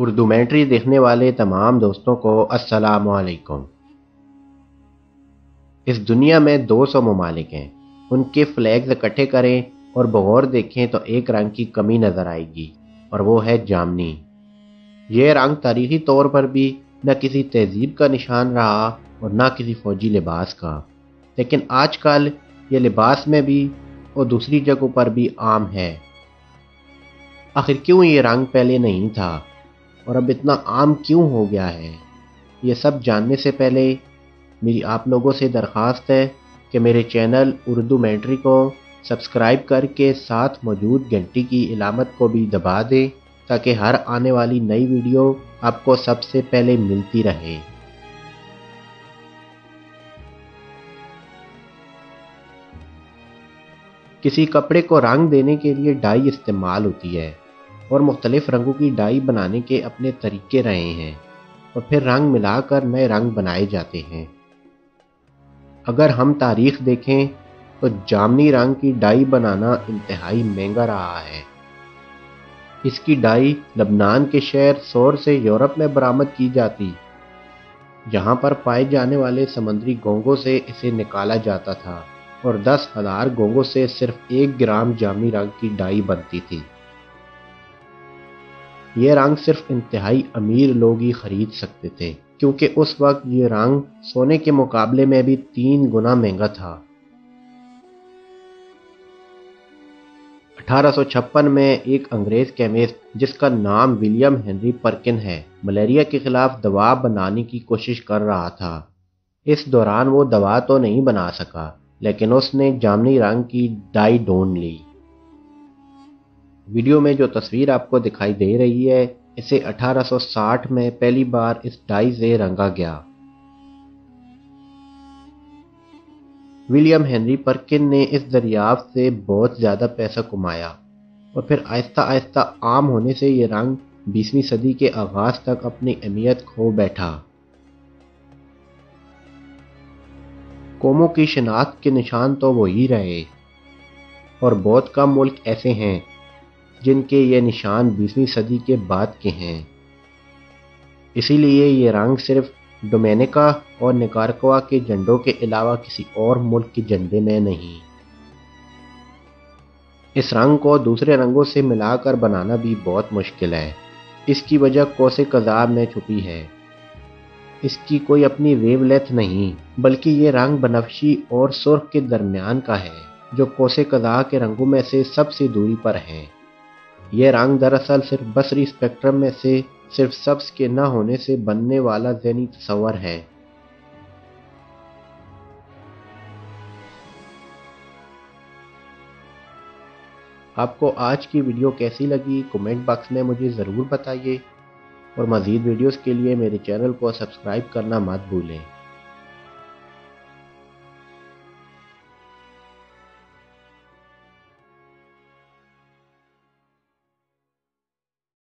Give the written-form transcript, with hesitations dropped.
اردومیٹری دیکھنے والے تمام دوستوں کو السلام علیکم۔ اس دنیا میں 200 ممالک ہیں، ان کے فلیگز اکٹھے کریں اور بغور دیکھیں تو ایک رنگ کی کمی نظر آئے گی، اور وہ ہے جامنی۔ یہ رنگ تاریخی طور پر بھی نہ کسی تہذیب کا نشان رہا اور نہ کسی فوجی لباس کا، لیکن آج کل یہ لباس میں بھی اور دوسری جگہوں پر بھی عام ہے۔ آخر کیوں یہ رنگ پہلے نہیں تھا اور اب اتنا عام کیوں ہو گیا ہے؟ یہ سب جاننے سے پہلے میری آپ لوگوں سے درخواست ہے کہ میرے چینل اردومیٹری کو سبسکرائب کر کے ساتھ موجود گھنٹی کی علامت کو بھی دبا دیں تاکہ ہر آنے والی نئی ویڈیو آپ کو سب سے پہلے ملتی رہے۔ کسی کپڑے کو رنگ دینے کے لیے ڈائی استعمال ہوتی ہے، اور مختلف رنگوں کی ڈائی بنانے کے اپنے طریقے رہے ہیں، اور پھر رنگ ملا کر نئے رنگ بنائے جاتے ہیں۔ اگر ہم تاریخ دیکھیں تو جامنی رنگ کی ڈائی بنانا انتہائی مہنگا رہا ہے۔ اس کی ڈائی لبنان کے شہر سور سے یورپ میں برآمد کی جاتی، جہاں پر پائے جانے والے سمندری گونگوں سے اسے نکالا جاتا تھا، اور 10,000 گونگوں سے صرف 1 گرام جامنی رنگ کی ڈائی بنتی تھی۔ یہ رنگ صرف انتہائی امیر لوگ ہی خرید سکتے تھے، کیونکہ اس وقت یہ رنگ سونے کے مقابلے میں بھی 3 گنا مہنگا تھا۔ 1856 میں ایک انگریز کیمسٹ جس کا نام ولیم ہنری پرکن ہے، ملیریا کے خلاف دوا بنانے کی کوشش کر رہا تھا۔ اس دوران وہ دوا تو نہیں بنا سکا، لیکن اس نے جامنی رنگ کی ڈائی ڈھونڈ لی۔ ویڈیو میں جو تصویر آپ کو دکھائی دے رہی ہے، اسے 1860 میں پہلی بار اس ڈائی سے رنگا گیا۔ ولیم ہنری پرکن نے اس دریافت سے بہت زیادہ پیسہ کمایا، اور پھر آہستہ آہستہ عام ہونے سے یہ رنگ 20ویں صدی کے آغاز تک اپنی اہمیت کھو بیٹھا۔ قوموں کی شناخت کے نشان تو وہی رہے، اور بہت کم ملک ایسے ہیں جن کے یہ نشان 20ویں صدی کے بعد کے ہیں۔ اسی لیے یہ رنگ صرف ڈومینیکا اور نکارگوا کے جھنڈوں کے علاوہ کسی اور ملک کے جھنڈے میں نہیں۔ اس رنگ کو دوسرے رنگوں سے ملا کر بنانا بھی بہت مشکل ہے۔ اس کی وجہ قوس قزح میں چھپی ہے۔ اس کی کوئی اپنی ویو لیتھ نہیں، بلکہ یہ رنگ بنفشی اور سرخ کے درمیان کا ہے، جو قوس قزح کے رنگوں میں سے سب سے دوری پر ہے۔ یہ رنگ دراصل صرف بصری اسپیکٹرم میں سے صرف سبز کے نہ ہونے سے بننے والا ذہنی تصور ہے۔ آپ کو آج کی ویڈیو کیسی لگی کمنٹ باکس میں مجھے ضرور بتائیے، اور مزید ویڈیوز کے لیے میرے چینل کو سبسکرائب کرنا مت بھولیں۔